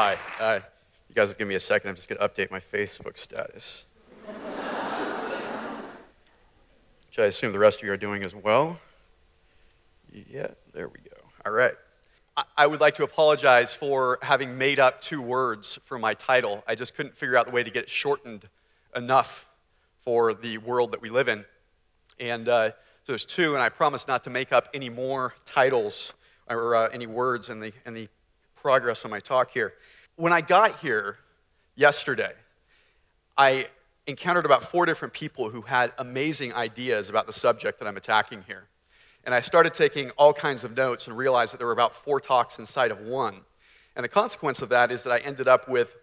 Hi. You guys will give me a second. I'm just going to update my Facebook status. Which I assume the rest of you are doing as well. Yeah, there we go. All right. I would like to apologize for having made up 2 words for my title. I just couldn't figure out the way to get it shortened enough for the world that we live in. And so there's 2, and I promise not to make up any more titles or any words in the progress of my talk here. When I got here yesterday, I encountered about 4 different people who had amazing ideas about the subject that I'm attacking here. And I started taking all kinds of notes and realized that there were about 4 talks inside of one. And the consequence of that is that I ended up with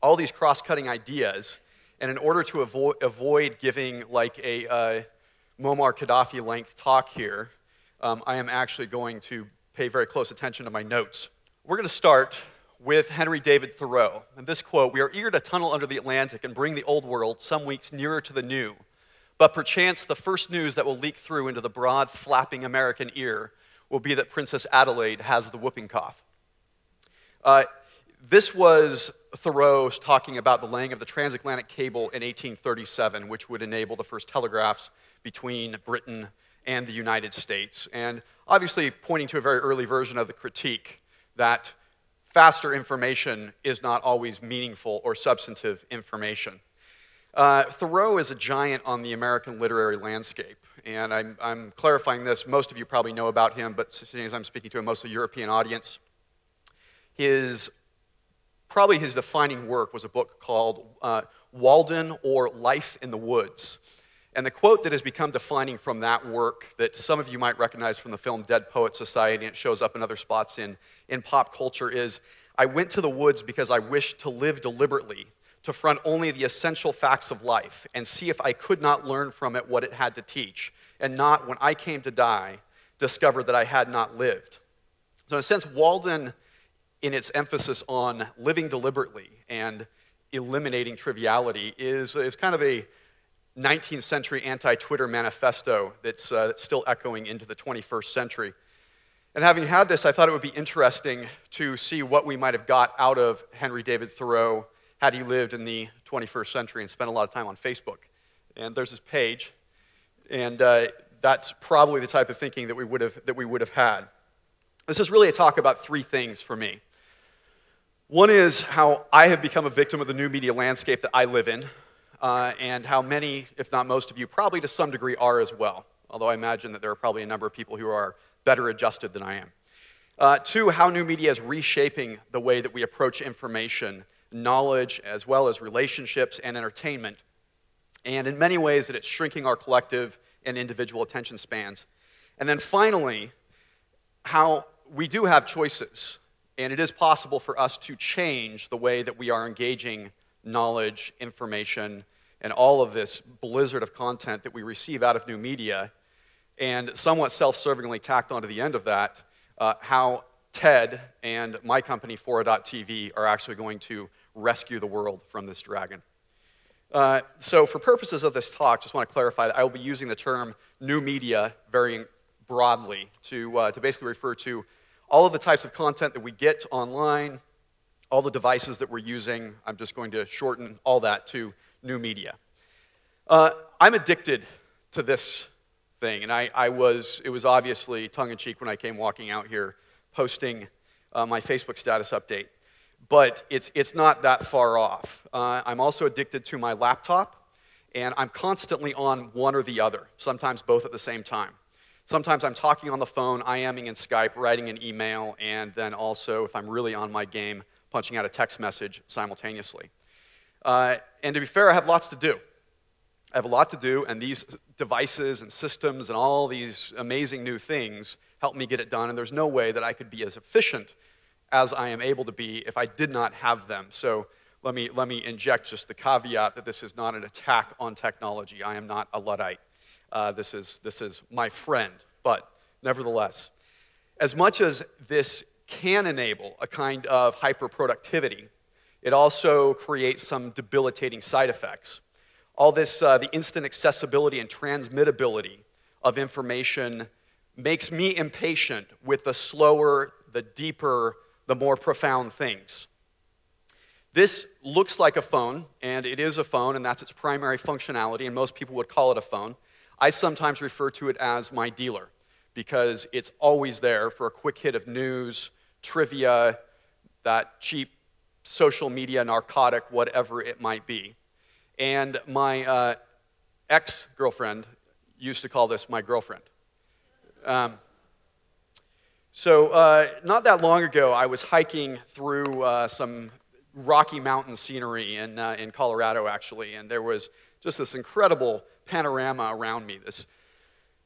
all these cross-cutting ideas, and in order to avoid giving like a Muammar Gaddafi-length talk here, I am actually going to pay very close attention to my notes. We're going to start with Henry David Thoreau. And this quote, "We are eager to tunnel under the Atlantic and bring the old world some weeks nearer to the new. But perchance the first news that will leak through into the broad, flapping American ear will be that Princess Adelaide has the whooping cough." This was Thoreau talking about the laying of the transatlantic cable in 1837, which would enable the first telegraphs between Britain and the United States. And obviously pointing to a very early version of the critique that faster information is not always meaningful or substantive information. Thoreau is a giant on the American literary landscape, and I'm clarifying this. Most of you probably know about him, but seeing as I'm speaking to a mostly European audience, probably his defining work was a book called Walden, or Life in the Woods. And the quote that has become defining from that work that some of you might recognize from the film Dead Poets Society, and it shows up in other spots in pop culture, is, "I went to the woods because I wished to live deliberately, to front only the essential facts of life, and see if I could not learn from it what it had to teach, and not, when I came to die, discover that I had not lived." So in a sense, Walden, in its emphasis on living deliberately and eliminating triviality, is kind of a 19th century anti-Twitter manifesto that's still echoing into the 21st century. And having had this, I thought it would be interesting to see what we might have got out of Henry David Thoreau had he lived in the 21st century and spent a lot of time on Facebook. And there's his page, and that's probably the type of thinking that we would have had. This is really a talk about 3 things for me. One is how I have become a victim of the new media landscape that I live in, and how many, if not most of you, probably to some degree are as well, although I imagine that there are probably a number of people who are better adjusted than I am. 2, how new media is reshaping the way that we approach information, knowledge, as well as relationships and entertainment, and in many ways that it's shrinking our collective and individual attention spans. And then finally, how we do have choices, and it is possible for us to change the way that we are engaging knowledge, information, and all of this blizzard of content that we receive out of new media, and somewhat self-servingly tacked onto the end of that, how TED and my company, Fora.tv, are actually going to rescue the world from this dragon. So for purposes of this talk, just want to clarify that I will be using the term new media very broadly to basically refer to all of the types of content that we get online, all the devices that we're using. I'm just going to shorten all that to new media. I'm addicted to this thing, and it was obviously tongue-in-cheek when I came walking out here posting my Facebook status update, but it's not that far off. I'm also addicted to my laptop, and I'm constantly on one or the other, sometimes both at the same time. Sometimes I'm talking on the phone, IMing in Skype, writing an email, and then also, if I'm really on my game, punching out a text message simultaneously. And to be fair, I have lots to do. I have a lot to do, and these devices and systems and all these amazing new things help me get it done, and there's no way that I could be as efficient as I am able to be if I did not have them. So let me inject just the caveat that this is not an attack on technology. I am not a Luddite. This is my friend, but nevertheless, as much as this can enable a kind of hyper-productivity, it also creates some debilitating side effects. All this, the instant accessibility and transmittability of information makes me impatient with the slower, the deeper, the more profound things. This looks like a phone, and it is a phone, and that's its primary functionality, and most people would call it a phone. I sometimes refer to it as my dealer, because it's always there for a quick hit of news, trivia, that cheap social media narcotic, whatever it might be. And my ex-girlfriend used to call this my girlfriend. Not that long ago, I was hiking through some Rocky Mountain scenery in Colorado, actually, and there was just this incredible panorama around me, this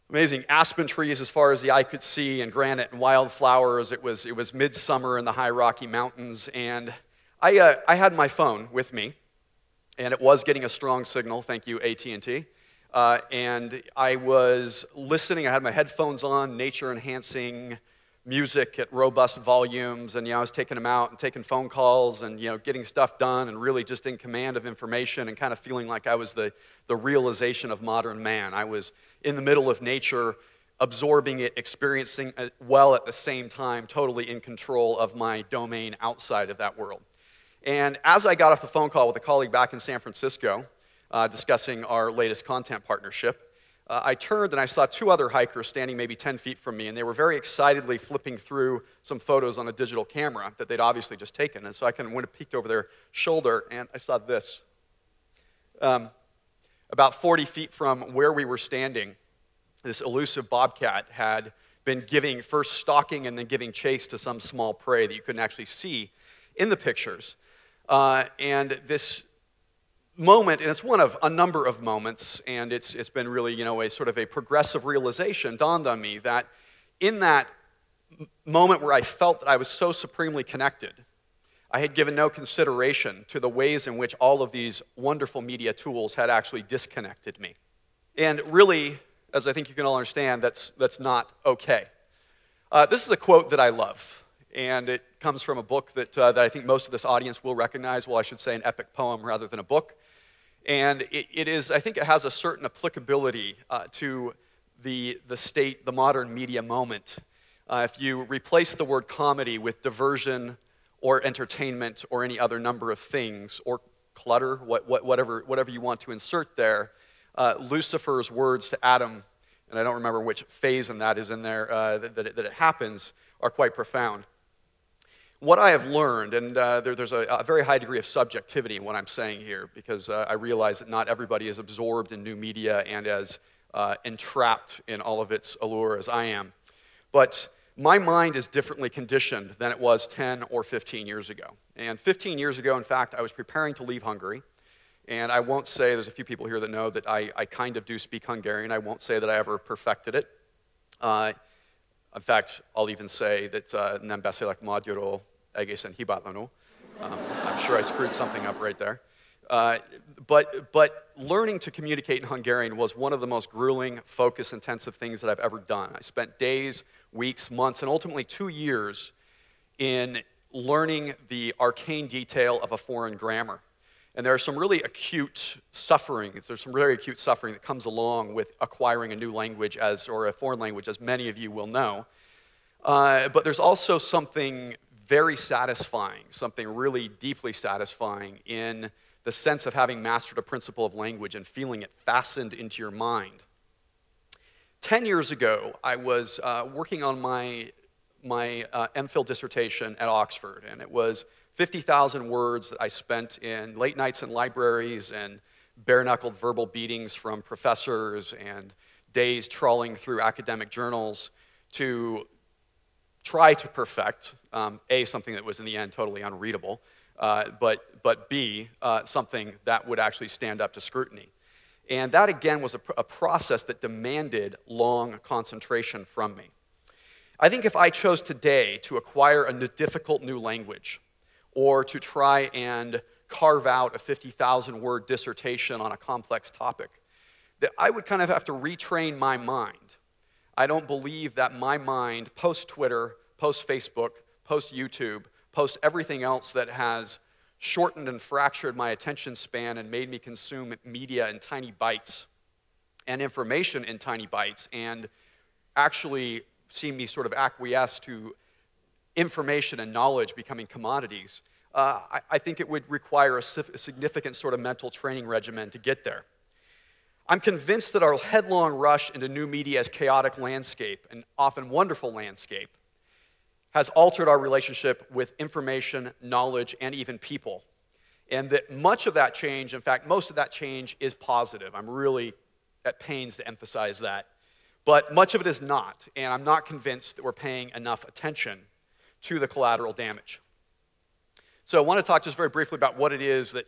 amazing aspen trees as far as the eye could see, and granite and wildflowers. It was midsummer in the high Rocky Mountains, and I had my phone with me, and it was getting a strong signal, thank you, AT&T. And I was listening, I had my headphones on, nature-enhancing music at robust volumes, and I was taking them out and taking phone calls and getting stuff done and really just in command of information and kind of feeling like I was the realization of modern man. I was in the middle of nature, absorbing it, experiencing it well at the same time, totally in control of my domain outside of that world. And as I got off the phone call with a colleague back in San Francisco, discussing our latest content partnership, I turned and I saw two other hikers standing maybe 10 feet from me, and they were very excitedly flipping through some photos on a digital camera that they'd obviously just taken. And so I kind of went and peeked over their shoulder, and I saw this. About 40 feet from where we were standing, this elusive bobcat had been first stalking and then giving chase to some small prey that you couldn't actually see in the pictures. And this moment, and it's one of a number of moments, and it's been really, a sort of a progressive realization dawned on me that in that moment where I felt that I was so supremely connected, I had given no consideration to the ways in which all of these wonderful media tools had actually disconnected me. And really, as I think you can all understand, that's not okay. This is a quote that I love, and it comes from a book that I think most of this audience will recognize. Well, I should say an epic poem rather than a book. And I think it has a certain applicability to the modern media moment. If you replace the word comedy with diversion or entertainment or any other number of things, or clutter, whatever you want to insert there, Lucifer's words to Adam, and I don't remember which phase in that is in there, that it happens, are quite profound. What I have learned, and there's a very high degree of subjectivity in what I'm saying here, because I realize that not everybody is absorbed in new media and as entrapped in all of its allure as I am. But my mind is differently conditioned than it was 10 or 15 years ago. And 15 years ago, in fact, I was preparing to leave Hungary. And I won't say, there's a few people here that know that I kind of do speak Hungarian. I won't say that I ever perfected it. In fact, I'll even say that nem beszélek magyarul egészen hibátlanul. I'm sure I screwed something up right there. But learning to communicate in Hungarian was one of the most grueling, focus-intensive things that I've ever done. I spent days, weeks, months, and ultimately 2 years in learning the arcane detail of a foreign grammar. And there are some really acute suffering. There's some very acute suffering that comes along with acquiring a new language or a foreign language, as many of you will know. But there's also something very satisfying, something really deeply satisfying in the sense of having mastered a principle of language and feeling it fastened into your mind. 10 years ago, I was working on my MPhil dissertation at Oxford, and it was 50,000 words that I spent in late nights in libraries and bare-knuckled verbal beatings from professors and days trawling through academic journals to try to perfect, A, something that was in the end totally unreadable, but B, something that would actually stand up to scrutiny. And that, again, was a process that demanded long concentration from me. I think if I chose today to acquire a difficult new language, or to try and carve out a 50,000-word dissertation on a complex topic, that I would kind of have to retrain my mind. I don't believe that my mind, post-Twitter, post-Facebook, post-YouTube, post-everything else that has shortened and fractured my attention span and made me consume media in tiny bites and information in tiny bites and actually see me sort of acquiesce to information and knowledge becoming commodities. I think it would require a significant sort of mental training regimen to get there. I'm convinced that our headlong rush into new media's chaotic landscape, an often wonderful landscape, has altered our relationship with information, knowledge, and even people. And that much of that change, in fact, most of that change is positive. I'm really at pains to emphasize that. But much of it is not, and I'm not convinced that we're paying enough attention to the collateral damage. So I want to talk just very briefly about what it is that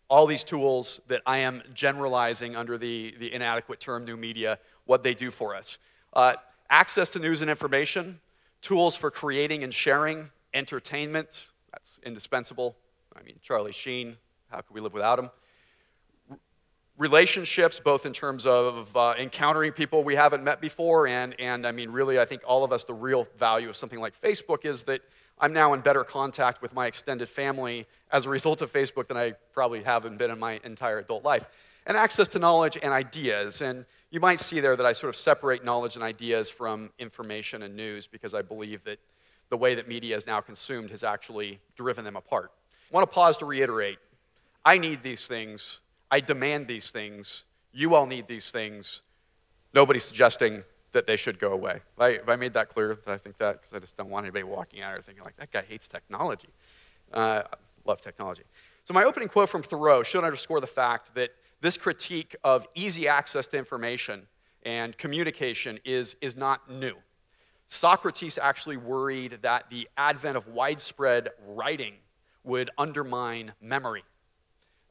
all these tools that I am generalizing under the inadequate term new media, what they do for us. Access to news and information, tools for creating and sharing, entertainment, that's indispensable. I mean, Charlie Sheen, how could we live without him? Relationships, both in terms of encountering people we haven't met before, and I mean, really, I think all of us, the real value of something like Facebook is that I'm now in better contact with my extended family as a result of Facebook than I probably haven't been in my entire adult life. And access to knowledge and ideas, and you might see there that I sort of separate knowledge and ideas from information and news because I believe that the way that media is now consumed has actually driven them apart. I want to pause to reiterate, I need these things. I demand these things. You all need these things. Nobody's suggesting that they should go away. Have I made that clear that I think that? Because I just don't want anybody walking out or thinking like, that guy hates technology. I love technology. So my opening quote from Thoreau should underscore the fact that this critique of easy access to information and communication is not new. Socrates actually worried that the advent of widespread writing would undermine memory.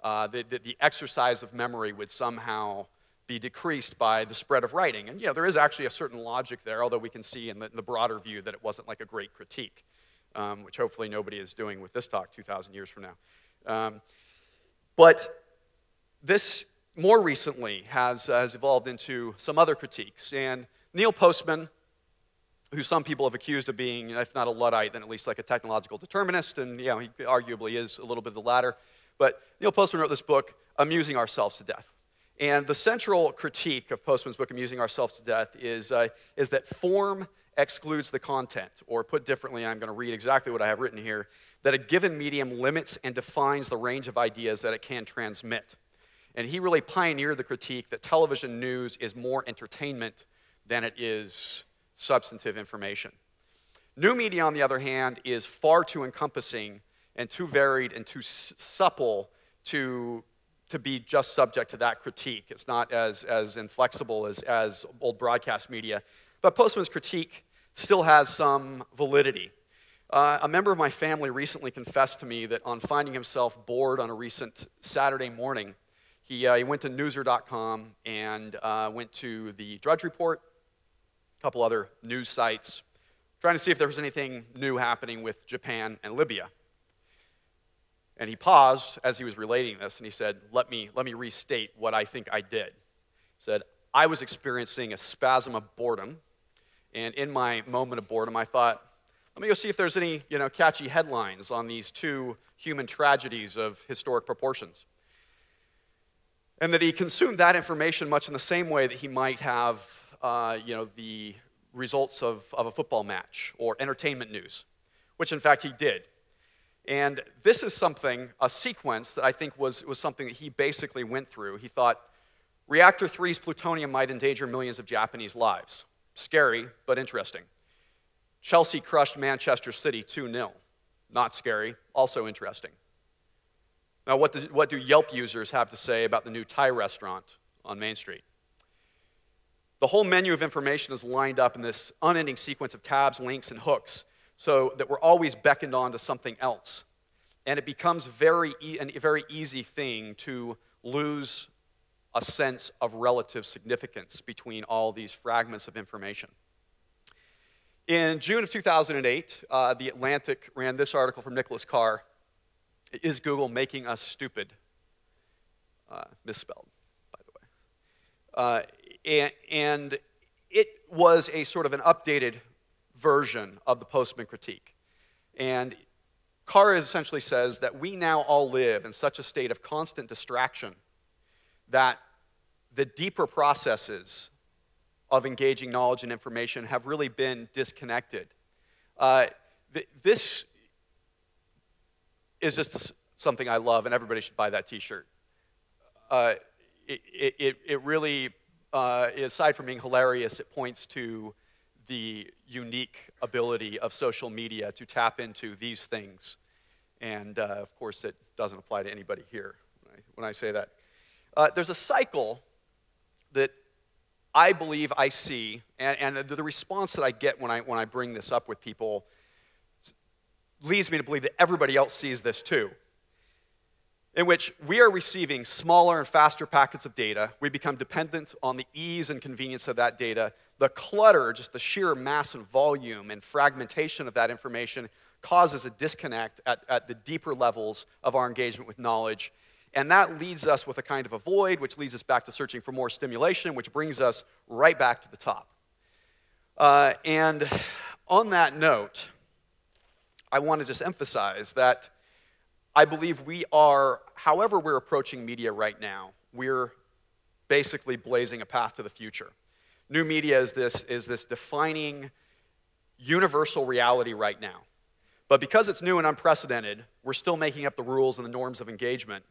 The exercise of memory would somehow be decreased by the spread of writing. And yeah, there is actually a certain logic there, although we can see in the broader view that it wasn't like a great critique, which hopefully nobody is doing with this talk 2,000 years from now. But this, more recently, has evolved into some other critiques. And Neil Postman, who some people have accused of being, if not a Luddite, then at least like a technological determinist, and you know, he arguably is a little bit of the latter. But Neil Postman wrote this book, Amusing Ourselves to Death. And the central critique of Postman's book, Amusing Ourselves to Death, is that form excludes the content. Or put differently, I'm going to read exactly what I have written here, that a given medium limits and defines the range of ideas that it can transmit. And he really pioneered the critique that television news is more entertainment than it is substantive information. New media, on the other hand, is far too encompassing and too varied and too supple to be just subject to that critique. It's not as inflexible as old broadcast media. But Postman's critique still has some validity. A member of my family recently confessed to me that on finding himself bored on a recent Saturday morning, he went to newser.com and went to the Drudge Report, a couple other news sites, trying to see if there was anything new happening with Japan and Libya. And he paused as he was relating this, and he said, let me restate what I think I did. He said, I was experiencing a spasm of boredom, and in my moment of boredom, I thought, let me go see if there's any catchy headlines on these two human tragedies of historic proportions. And that he consumed that information much in the same way that he might have the results of a football match or entertainment news, which in fact he did. And this is something, a sequence that I think was something that he basically went through. He thought, Reactor 3's plutonium might endanger millions of Japanese lives. Scary, but interesting. Chelsea crushed Manchester City 2-0. Not scary, also interesting. Now, what do Yelp users have to say about the new Thai restaurant on Main Street? The whole menu of information is lined up in this unending sequence of tabs, links, and hooks, so that we're always beckoned on to something else. And it becomes a very easy thing to lose a sense of relative significance between all these fragments of information. In June of 2008, The Atlantic ran this article from Nicholas Carr, Is Google Making Us Stupid? Misspelled, by the way. And it was a sort of an updated version of the Postman critique. And Carr essentially says that we now all live in such a state of constant distraction that the deeper processes of engaging knowledge and information have really been disconnected. This is just something I love, and everybody should buy that T-shirt. It really, aside from being hilarious, it points to the unique ability of social media to tap into these things. And of course, it doesn't apply to anybody here when I say that. There's a cycle that I believe I see, and the response that I get when I bring this up with people leads me to believe that everybody else sees this too, in which we are receiving smaller and faster packets of data. We become dependent on the ease and convenience of that data. The clutter, just the sheer mass and volume and fragmentation of that information causes a disconnect at the deeper levels of our engagement with knowledge. And that leads us with a kind of a void, which leads us back to searching for more stimulation, which brings us right back to the top. And on that note, I want to just emphasize that I believe we are, however we're approaching media right now, we're basically blazing a path to the future. New media is this defining universal reality right now. But because it's new and unprecedented, we're still making up the rules and the norms of engagement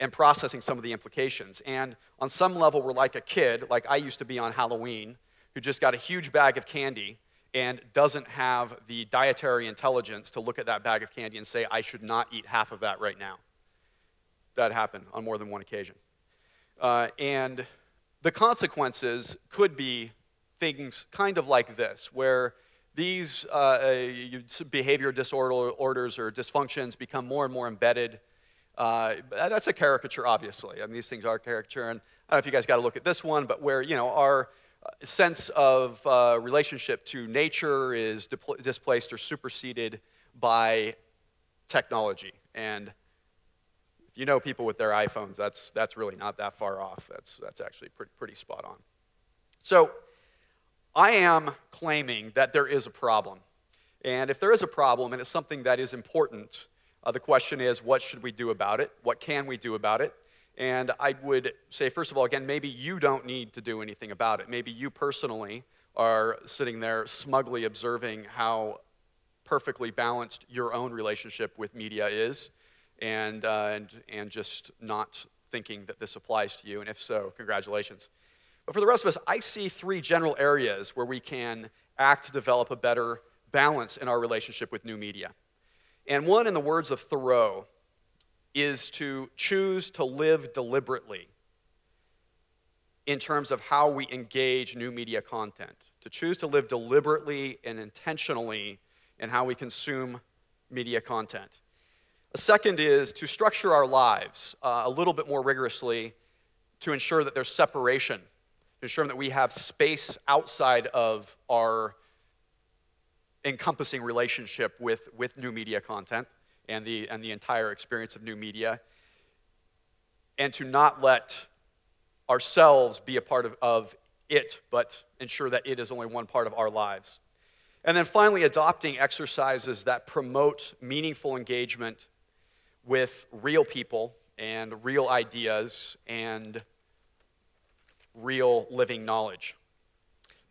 and processing some of the implications. And on some level, we're like a kid, like I used to be on Halloween, who just got a huge bag of candy and doesn't have the dietary intelligence to look at that bag of candy and say, I should not eat half of that right now. That happened on more than one occasion. And the consequences could be things kind of like this, where these behavior disorders or dysfunctions become more and more embedded. That's a caricature, obviously. I mean, these things are caricature, and I don't know if you guys got to look at this one, but where, our sense of relationship to nature is displaced or superseded by technology. And if you know people with their iPhones, that's really not that far off. That's actually pretty spot on. So I am claiming that there is a problem. And if there is a problem and it's something that is important, the question is, what should we do about it? What can we do about it? And I would say, first of all, again, maybe you don't need to do anything about it. Maybe you personally are sitting there smugly observing how perfectly balanced your own relationship with media is, and just not thinking that this applies to you. And if so, congratulations. But for the rest of us, I see three general areas where we can act to develop a better balance in our relationship with new media. And one, in the words of Thoreau, is to choose to live deliberately in terms of how we engage new media content. To choose to live deliberately and intentionally in how we consume media content. A second is to structure our lives a little bit more rigorously to ensure that there's separation, to ensure that we have space outside of our encompassing relationship with new media content and the entire experience of new media, and to not let ourselves be a part of it, but ensure that it is only one part of our lives. And then finally, adopting exercises that promote meaningful engagement with real people and real ideas and real living knowledge.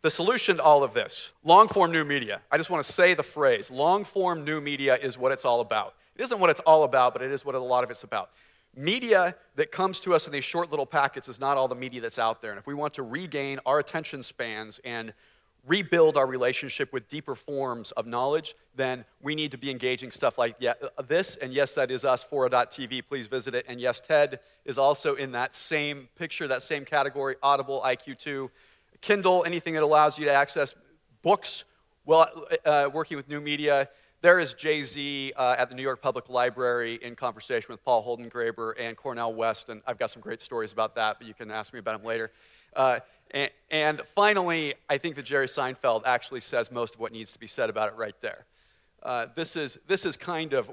The solution to all of this, long-form new media. I just want to say the phrase, long-form new media is what it's all about. It isn't what it's all about, but it is what a lot of it's about. Media that comes to us in these short little packets is not all the media that's out there. And if we want to regain our attention spans and rebuild our relationship with deeper forms of knowledge, then we need to be engaging stuff like this, and yes, that is us, Fora.tv, please visit it, and yes, TED is also in that same picture, that same category, Audible, IQ2, Kindle, anything that allows you to access books, well, working with new media. There is Jay-Z at the New York Public Library in conversation with Paul Holdengraber and Cornel West, and I've got some great stories about that, but you can ask me about them later. And finally, I think that Jerry Seinfeld actually says most of what needs to be said about it right there. This is kind of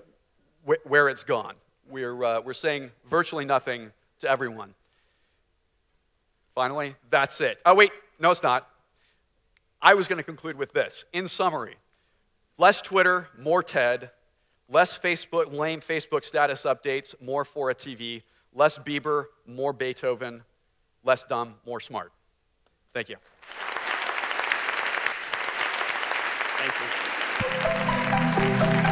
where it's gone. We're saying virtually nothing to everyone. Finally, that's it. Oh, wait, no, it's not. I was going to conclude with this. In summary, less Twitter, more TED, less Facebook, lame Facebook status updates, more Fora TV, less Bieber, more Beethoven, less dumb, more smart. Thank you. Thank you.